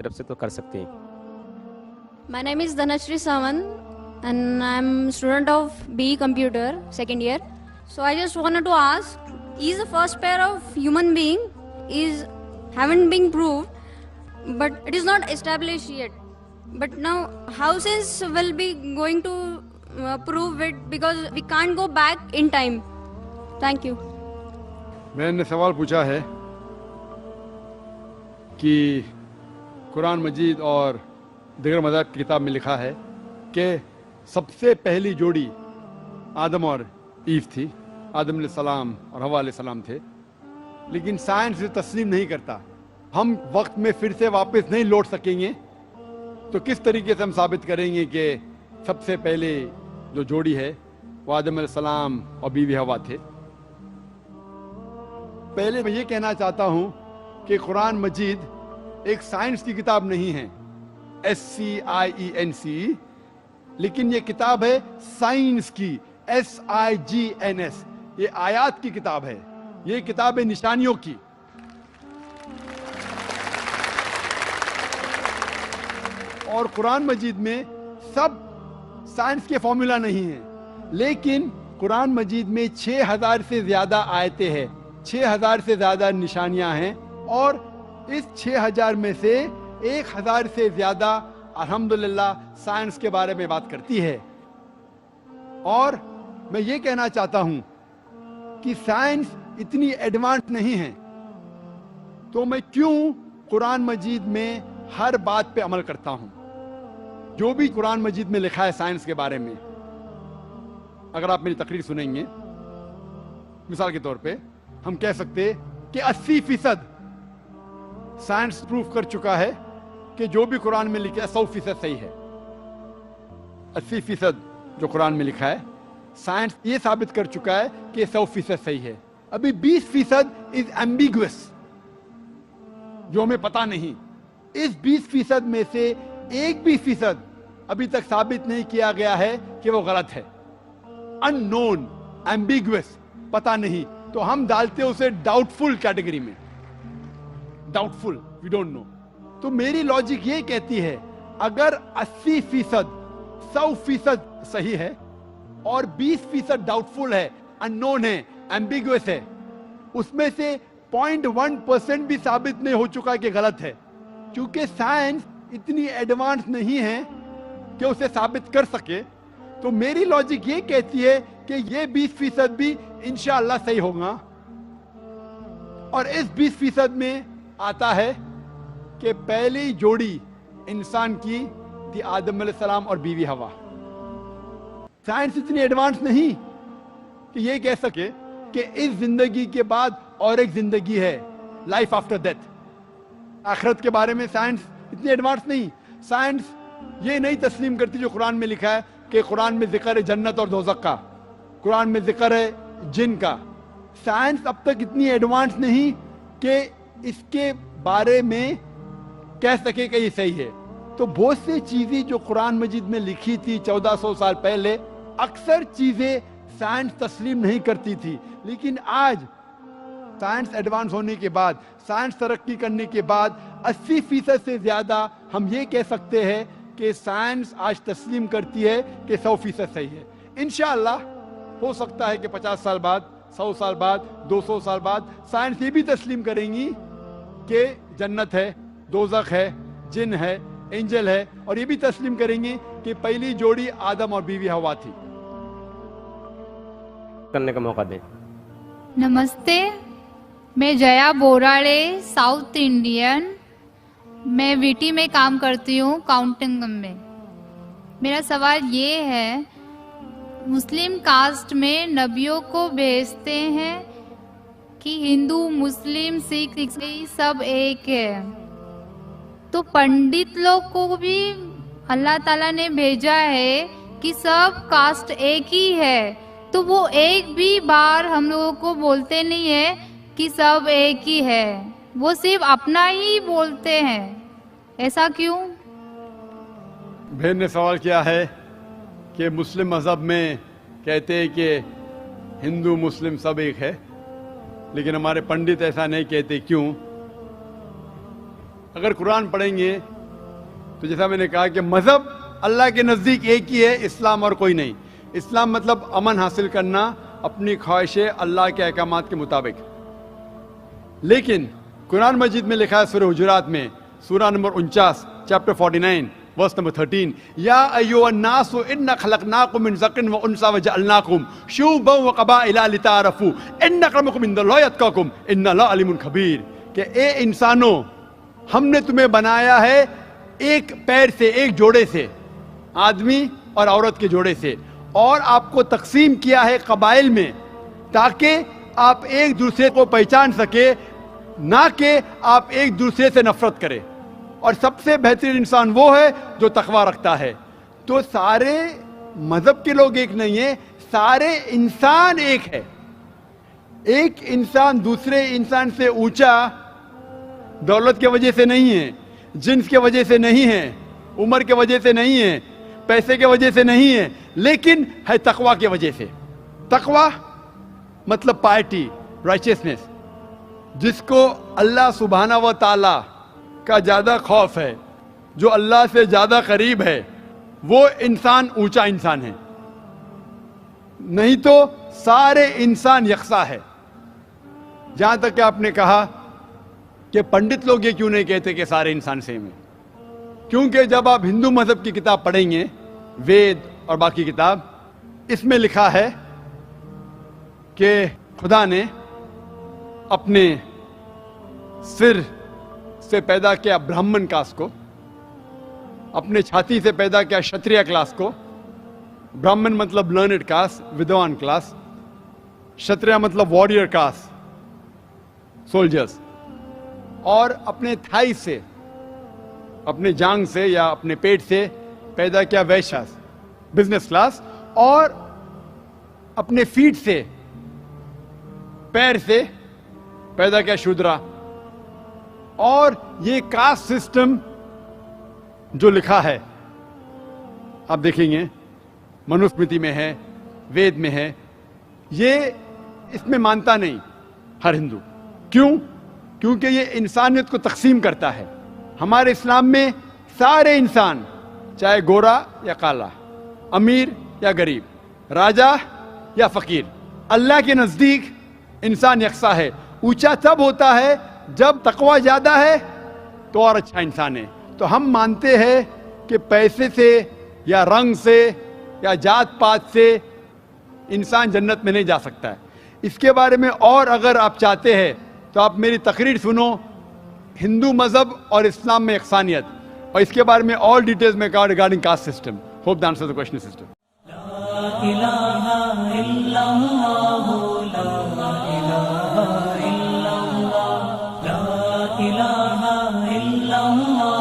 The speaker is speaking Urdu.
طرف سے تو کر سکتے ہیں. My name is Dhanashri Sawant and I'm student of BE Computer, second year. So I just wanted to ask, is the first pair of human being haven't been proved, but it is not established yet. But now how science will be going to prove it, because we can't go back in time. Thank you. میں نے سوال پوچھا ہے کہ قرآن مجید اور دیگر مذاہب کی کتاب میں لکھا ہے کہ سب سے پہلی جوڑی آدم اور ایو تھی. آدم علیہ السلام اور حوا علیہ السلام تھے، لیکن سائنس اسے تسلیم نہیں کرتا. ہم وقت میں پھر سے واپس نہیں لوٹ سکیں گے، تو کس طریقے سے ہم ثابت کریں گے کہ سب سے پہلے جو جوڑی ہے وہ آدم علیہ السلام اور بیوی حوا تھے؟ پہلے میں یہ کہنا چاہتا ہوں کہ قرآن مجید ایک سائنس کی کتاب نہیں ہے، SCIENC، لیکن یہ کتاب ہے سائنس کی، SIGNS. یہ آیات کی کتاب ہے، یہ کتاب ہے نشانیوں کی. اور قرآن مجید میں سب سائنس کے فارمولا نہیں ہیں، لیکن قرآن مجید میں 6000 سے زیادہ آیتیں ہیں، 6000 سے زیادہ نشانیاں ہیں، اور اس 6000 میں سے 1000 سے زیادہ الحمدللہ سائنس کے بارے میں بات کرتی ہے. اور میں یہ کہنا چاہتا ہوں کہ سائنس اتنی ایڈوانس نہیں ہے، تو میں کیوں قرآن مجید میں ہر بات پہ عمل کرتا ہوں. جو بھی قرآن مجید میں لکھا ہے سائنس کے بارے میں، اگر آپ میری تقریر سنیں گے، مثال کے طور پہ ہم کہہ سکتے کہ 80% سائنس پروف کر چکا ہے کہ جو بھی قرآن میں لکھا ہے 100% صحیح ہے. 80% جو قرآن میں لکھا ہے سائنس یہ ثابت کر چکا ہے کہ 100% صحیح ہے. ابھی 20% از ایمبیگوس، جو ہمیں پتا نہیں. اس 20% میں سے 1% ابھی تک ثابت نہیں کیا گیا ہے کہ وہ غلط ہے. ان نون، ایمبیگوس، پتا نہیں، تو ہم ڈالتے اسے ڈاؤٹ فل کیٹیگری میں. Doubtful, we don't know. تو میری لاجک یہ کہتی ہے اگر 80% 100% صحیح ہے اور 20% ڈاؤٹ فل ہے، ان نون ہے، ایمبیگوس ہے، اس میں سے 0.1% بھی ثابت نہیں ہو چکا کہ غلط ہے، کیونکہ سائنس اتنی ایڈوانس نہیں ہے کہ اسے ثابت کر سکے. تو میری لاجک یہ کہتی ہے کہ یہ 20% بھی انشاءاللہ صحیح ہوگا. اور اس 20% میں آتا ہے کہ پہلی جوڑی انسان کی تھی آدم علیہ السلام اور بیوی حوا. سائنس اتنی ایڈوانس نہیں کہ یہ کہہ سکے کہ اس زندگی کے بعد اور ایک زندگی ہے، لائف آفٹر ڈیتھ. آخرت کے بارے میں سائنس اتنی ایڈوانس نہیں. سائنس یہ نہیں تسلیم کرتی جو قرآن میں لکھا ہے کہ قرآن میں ذکر ہے جنت اور دوزخ کا، قرآن میں ذکر ہے جن کا. سائنس اب تک اتنی ایڈوانس نہیں کہ اس کے بارے میں کہہ سکے کہ یہ صحیح ہے. تو بہت سی چیزیں جو قرآن مجید میں لکھی تھی 1400 سال پہلے، اکثر چیزیں سائنس تسلیم نہیں کرتی تھی. لیکن آج سائنس ایڈوانس ہونے کے بعد، سائنس ترقی کرنے کے بعد 80% سے زیادہ ہم یہ کہہ سکتے ہیں کہ سائنس آج تسلیم کرتی ہے کہ 100% صحیح ہے. انشاءاللہ ہو سکتا ہے کہ 50 سال بعد، 100 سال بعد، 200 سال بعد سائنس یہ بھی تسلیم کریں گی کہ جنت ہے، دوزخ ہے، جن ہے، اینجل ہے، اور یہ بھی تسلیم کریں گے کہ پہلی جوڑی آدم اور بیوی حوا تھی. کرنے کا موقع دیں. نمستے، میں جیا بوراڑے، ساؤتھ انڈین. میں ویٹی میں کام کرتی ہوں، کاؤنٹنگ میں. میرا سوال یہ ہے، مسلم کاسٹ میں نبیوں کو بھیجتے ہیں کہ ہندو، مسلم، سکھ، عیسائی سب ایک ہے، تو پنڈت لوگ کو بھی اللہ تعالیٰ نے بھیجا ہے کہ سب کاسٹ ایک ہی ہے، تو وہ ایک بھی بار ہم لوگوں کو بولتے نہیں ہے کہ سب ایک ہی ہے، وہ صرف اپنا ہی بولتے ہیں. ایسا کیوں؟ بہن نے سوال کیا ہے کہ مسلم مذہب میں کہتے ہیں کہ ہندو مسلم سب ایک ہے، لیکن ہمارے پنڈت ایسا نہیں کہتے، کیوں؟ اگر قرآن پڑھیں گے تو جیسا میں نے کہا کہ مذہب اللہ کے نزدیک ایک ہی ہے، اسلام اور کوئی نہیں. اسلام مطلب امن حاصل کرنا اپنی خواہشیں اللہ کے احکامات کے مطابق. لیکن قرآن مجید میں لکھا ہے سورہ حجرات میں سورہ نمبر 49 چیپٹر 49 ورس نمبر 13 یا ایھا الناس انا خلقناکم من ذکر و انثی وجعلناکم شعوبا وقبائل لتعارفوا ان اکرمکم عند اللہ اتقاکم ان اللہ علیم خبیر، کہ اے انسانوں ہم نے تمہیں بنایا ہے ایک پیر سے، ایک جوڑے سے، آدمی اور عورت کے جوڑے سے، اور آپ کو تقسیم کیا ہے قبائل میں تاکہ آپ ایک دوسرے کو پہچان سکے، نہ کہ آپ ایک دوسرے سے نفرت کریں. اور سب سے بہترین انسان وہ ہے جو تقوی رکھتا ہے. تو سارے مذہب کے لوگ ایک نہیں ہیں، سارے انسان ایک ہے. ایک انسان دوسرے انسان سے اونچا دولت کی وجہ سے نہیں ہے، جنس کی وجہ سے نہیں ہے، عمر کی وجہ سے نہیں ہے، پیسے کی وجہ سے نہیں ہے، لیکن ہے تقوی کی وجہ سے. تقوی مطلب پائٹی، رائچسنس. جس کو اللہ سبحانہ و تعالی کا زیادہ خوف ہے، جو اللہ سے زیادہ قریب ہے، وہ انسان اونچا انسان ہے. نہیں تو سارے انسان یکساں ہے. جہاں تک کہ آپ نے کہا کہ پنڈت لوگ یہ کیوں نہیں کہتے کہ سارے انسان سیم ہیں، کیونکہ جب آپ ہندو مذہب کی کتاب پڑھیں گے، وید اور باقی کتاب، اس میں لکھا ہے کہ خدا نے اپنے سر سے پیدا کیا برہمن کاسٹ کو، اپنے چھاتی سے پیدا کیا شتریہ کلاس کو. برہمن مطلب لرنڈ کاسٹ، ودوان کلاس. شتریہ مطلب وارریئر کاسٹ، سولجرز. اور اپنے تھائی سے، اپنے جانگ سے یا اپنے پیٹ سے پیدا کیا ویشیاز، بزنس کلاس. اور اپنے فیٹ سے، پیر سے پیدا کیا شودرا. اور یہ کاسٹ سسٹم جو لکھا ہے آپ دیکھیں گے منوسمرتی میں ہے، وید میں ہے، یہ اس میں مانتا نہیں ہر ہندو. کیوں؟ کیونکہ یہ انسانیت کو تقسیم کرتا ہے. ہمارے اسلام میں سارے انسان، چاہے گورا یا کالا، امیر یا غریب، راجا یا فقیر، اللہ کے نزدیک انسان یکساں ہے. اونچا تب ہوتا ہے جب تقوی زیادہ ہے تو اور اچھا انسان ہے. تو ہم مانتے ہیں کہ پیسے سے یا رنگ سے یا جات پات سے انسان جنت میں نہیں جا سکتا ہے. اس کے بارے میں اور اگر آپ چاہتے ہیں تو آپ میری تقریر سنو، ہندو مذہب اور اسلام میں یکسانیت، اور اس کے بارے میں اور ڈیٹیلز میں کہا regarding caste system. Hope the answer the question system. إله إلا الله